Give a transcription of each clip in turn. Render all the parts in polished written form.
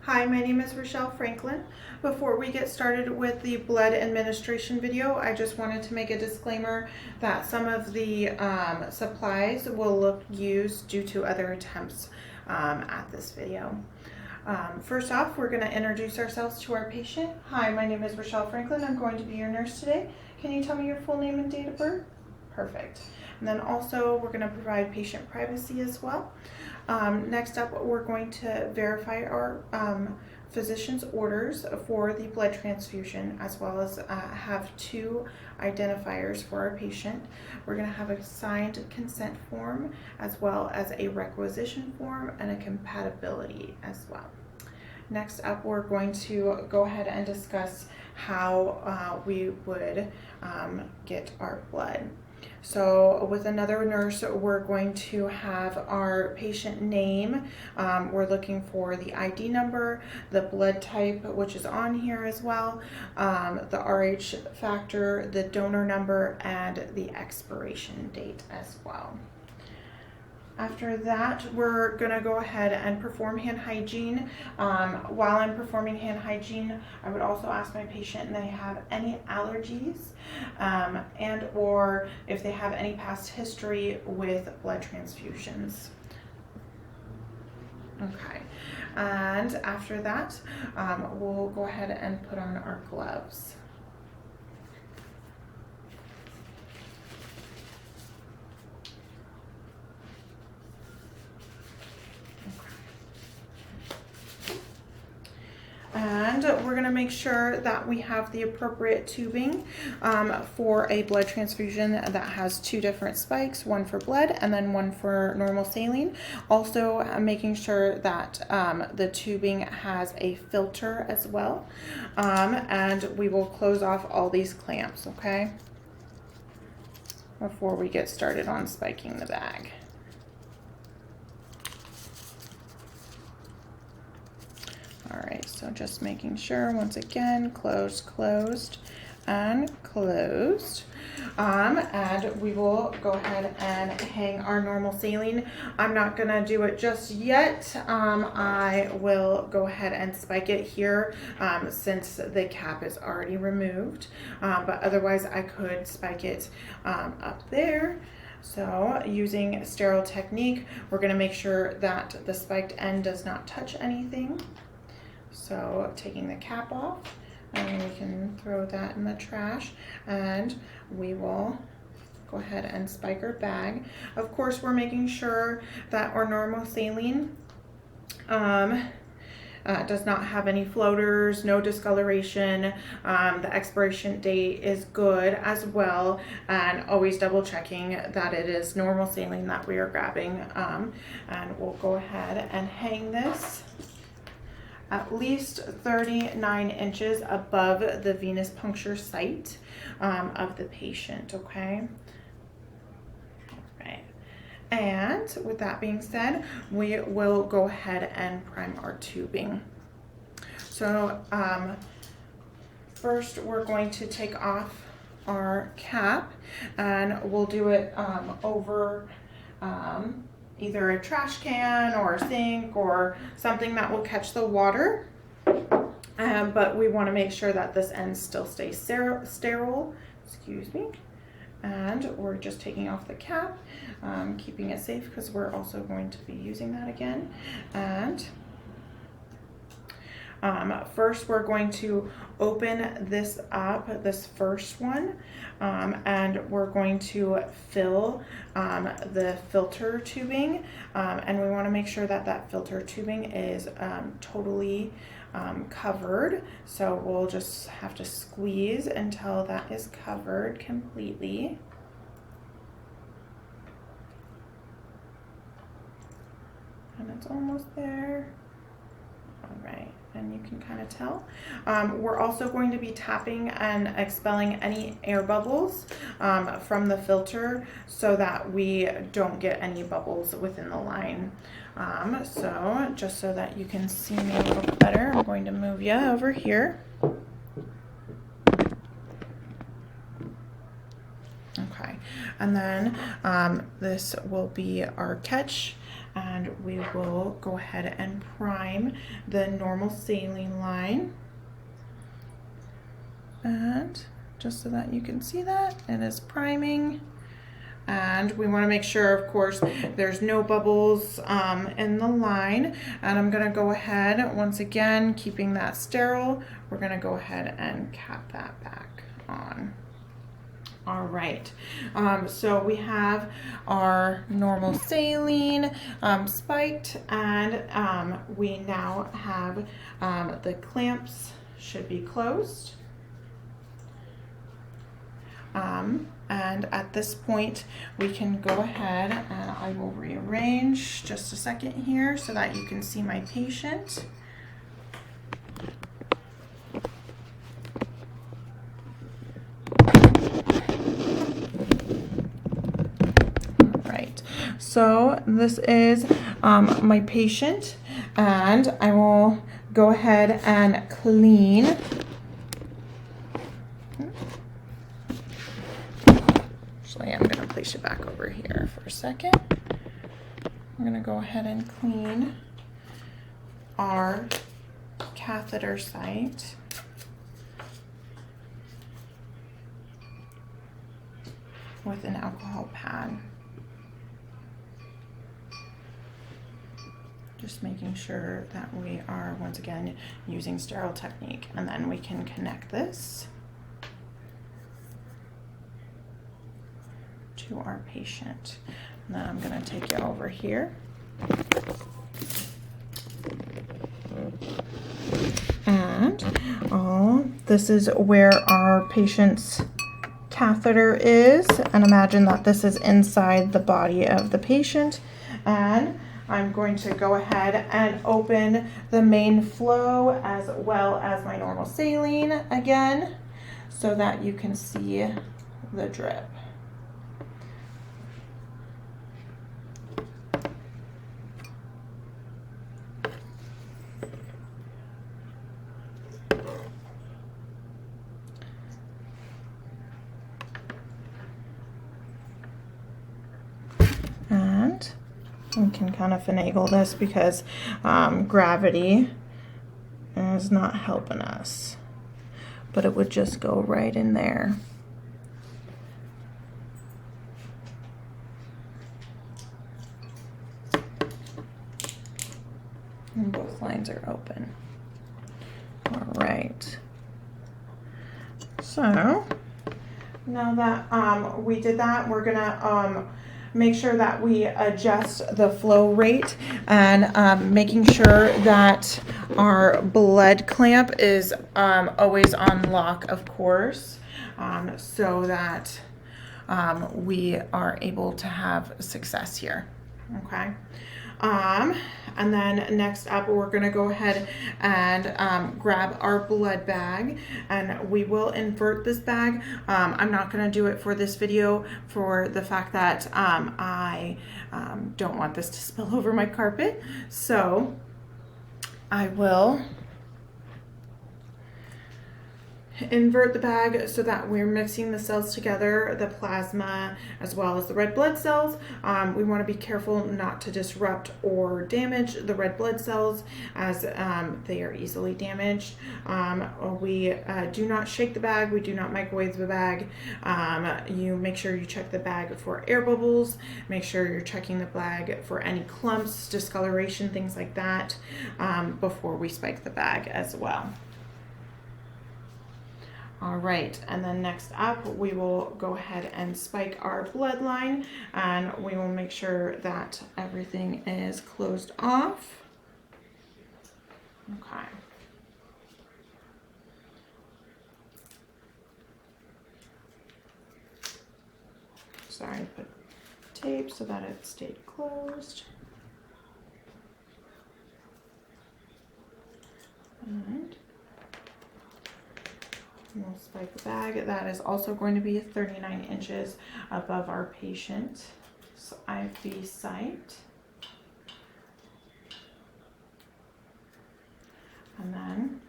Hi, my name is Rochelle Franklin. Before we get started with the blood administration video, I just wanted to make a disclaimer that some of the supplies will look used due to other attempts at this video. First off, we're going to introduce ourselves to our patient. Hi, my name is Rochelle Franklin. I'm going to be your nurse today. Can you tell me your full name and date of birth? Perfect. And then also we're going to provide patient privacy as well. Next up, we're going to verify our physician's orders for the blood transfusion, as well as have two identifiers for our patient. We're going to have a signed consent form, as well as a requisition form and a compatibility as well. Next up, we're going to go ahead and discuss how we would get our blood. So with another nurse, we're going to have our patient name. We're looking for the ID number, the blood type, which is on here as well, the RH factor, the donor number, and the expiration date as well. After that, we're going to go ahead and perform hand hygiene. While I'm performing hand hygiene, I would also ask my patient if they have any allergies and or if they have any past history with blood transfusions. Okay, and after that, we'll go ahead and put on our gloves. And we're going to make sure that we have the appropriate tubing for a blood transfusion that has two different spikes, one for blood and then one for normal saline. Also making sure that the tubing has a filter as well. And we will close off all these clamps, okay, before we get started on spiking the bag. All right, so just making sure, once again, closed, and closed. And we will go ahead and hang our normal saline. I'm not gonna do it just yet. I will go ahead and spike it here since the cap is already removed. But otherwise I could spike it up there. So using a sterile technique, we're gonna make sure that the spiked end does not touch anything. So taking the cap off, and we can throw that in the trash, and we will go ahead and spike our bag. Of course, we're making sure that our normal saline does not have any floaters, no discoloration. The expiration date is good as well, and always double checking that it is normal saline that we are grabbing. And we'll go ahead and hang this at least 39 inches above the venous puncture site of the patient, okay? All right. And with that being said, we will go ahead and prime our tubing. So first we're going to take off our cap, and we'll do it over either a trash can or a sink or something that will catch the water. But we want to make sure that this end still stays sterile. Excuse me. And we're just taking off the cap, keeping it safe because we're also going to be using that again. And first we're going to open this up, this first one, and we're going to fill the filter tubing, and we want to make sure that that filter tubing is totally covered. So we'll just have to squeeze until that is covered completely. And it's almost there. All right. And you can kind of tell. We're also going to be tapping and expelling any air bubbles from the filter so that we don't get any bubbles within the line. So just so that you can see me a little better, I'm going to move you over here. Okay, and then this will be our catch and we will go ahead and prime the normal saline line. And just so that you can see that, it is priming. And we want to make sure, of course, there's no bubbles in the line. And I'm going to go ahead, once again, keeping that sterile, we're going to go ahead and cap that back on. All right, so we have our normal saline spiked, and we now have the clamps should be closed. And at this point, we can go ahead and I will rearrange just a second here so that you can see my patient. Right, so this is my patient, and I will go ahead and clean. I'm going to place it back over here for a second. I'm going to go ahead and clean our catheter site. With an alcohol pad. Just making sure that we are, once again, using sterile technique, and then we can connect this to our patient. And then I'm going to take it over here. And this is where our patient's catheter is. And imagine that this is inside the body of the patient. And I'm going to go ahead and open the main flow as well as my normal saline again so that you can see the drip. And we can kind of finagle this because gravity is not helping us, but it would just go right in there. And both lines are open. All right. So now that we did that, we're gonna make sure that we adjust the flow rate and making sure that our blood clamp is always on lock, of course, so that we are able to have success here. Okay. And then next up, we're going to go ahead and grab our blood bag, and we will invert this bag. I'm not going to do it for this video for the fact that I don't want this to spill over my carpet. So I will invert the bag so that we're mixing the cells together, the plasma as well as the red blood cells. We want to be careful not to disrupt or damage the red blood cells as they are easily damaged. We do not shake the bag. We do not microwave the bag. You make sure you check the bag for air bubbles. Make sure you're checking the bag for any clumps, discoloration, things like that before we spike the bag as well. All right, and then next up, we will go ahead and spike our bloodline, and we will make sure that everything is closed off. Okay. Sorry, I put tape so that it stayed closed. And we'll spike the bag. That is also going to be 39 inches above our patient's IV site. And then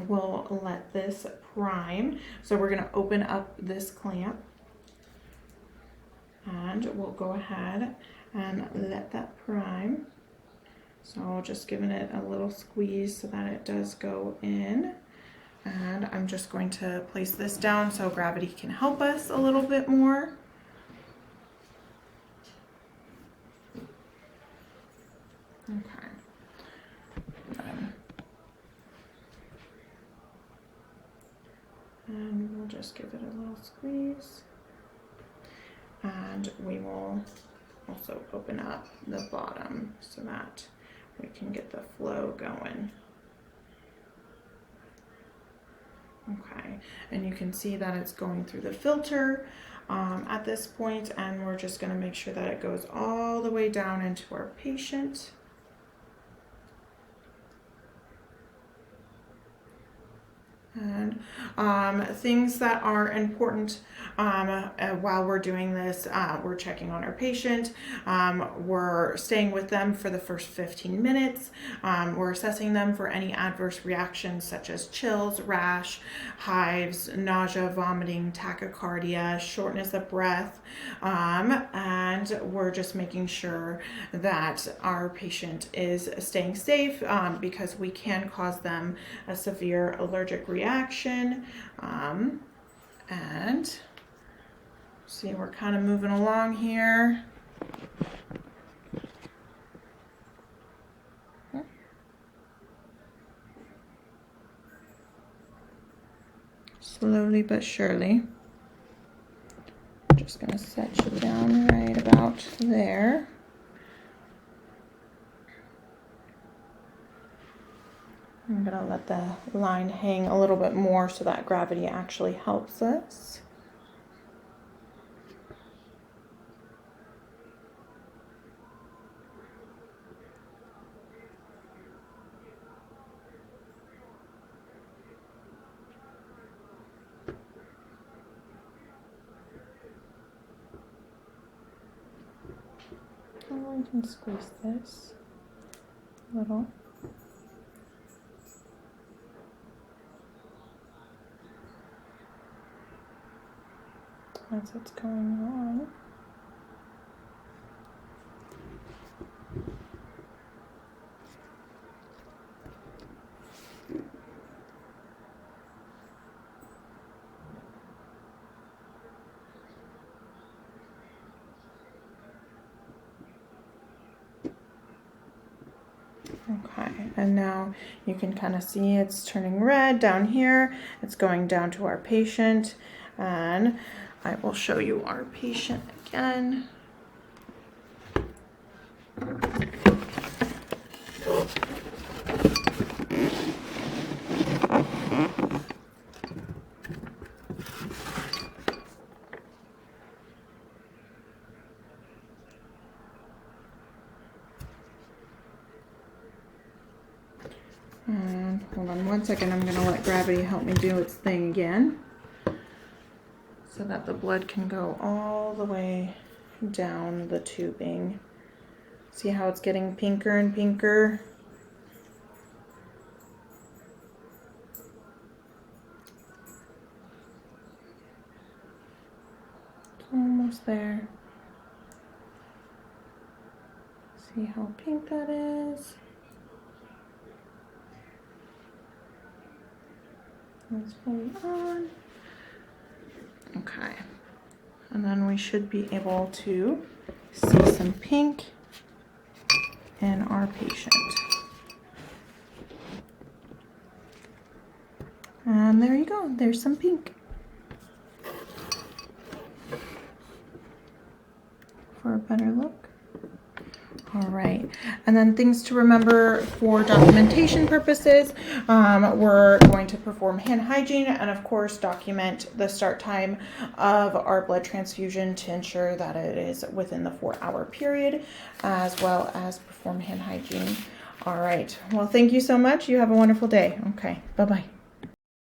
we'll let this prime. So we're going to open up this clamp, and we'll go ahead and let that prime. So just giving it a little squeeze so that it does go in. And I'm just going to place this down so gravity can help us a little bit more. Okay. And we'll just give it a little squeeze. And we will also open up the bottom so that we can get the flow going. Okay, and you can see that it's going through the filter at this point, and we're just going to make sure that it goes all the way down into our patient. And things that are important while we're doing this, we're checking on our patient, we're staying with them for the first 15 minutes, we're assessing them for any adverse reactions such as chills, rash, hives, nausea, vomiting, tachycardia, shortness of breath, and we're just making sure that our patient is staying safe because we can cause them a severe allergic reaction. And see, we're kind of moving along here. Slowly but surely. I'm just going to set you down right about there. I'm going to let the line hang a little bit more so that gravity actually helps us. Oh, I can squeeze this a little. As it's going on. Okay, and now you can kind of see it's turning red down here. It's going down to our patient, and I will show you our patient again. And hold on one second, I'm going to let gravity help me do its thing again so that the blood can go all the way down the tubing. See how it's getting pinker and pinker? It's almost there. See how pink that is? Let's hold on. Okay, and then we should be able to see some pink in our patient. And there you go, there's some pink. For a better look. All right, and then things to remember for documentation purposes, we're going to perform hand hygiene and of course document the start time of our blood transfusion to ensure that it is within the 4-hour period, as well as perform hand hygiene. All right, well, thank you so much. You have a wonderful day. Okay, bye-bye.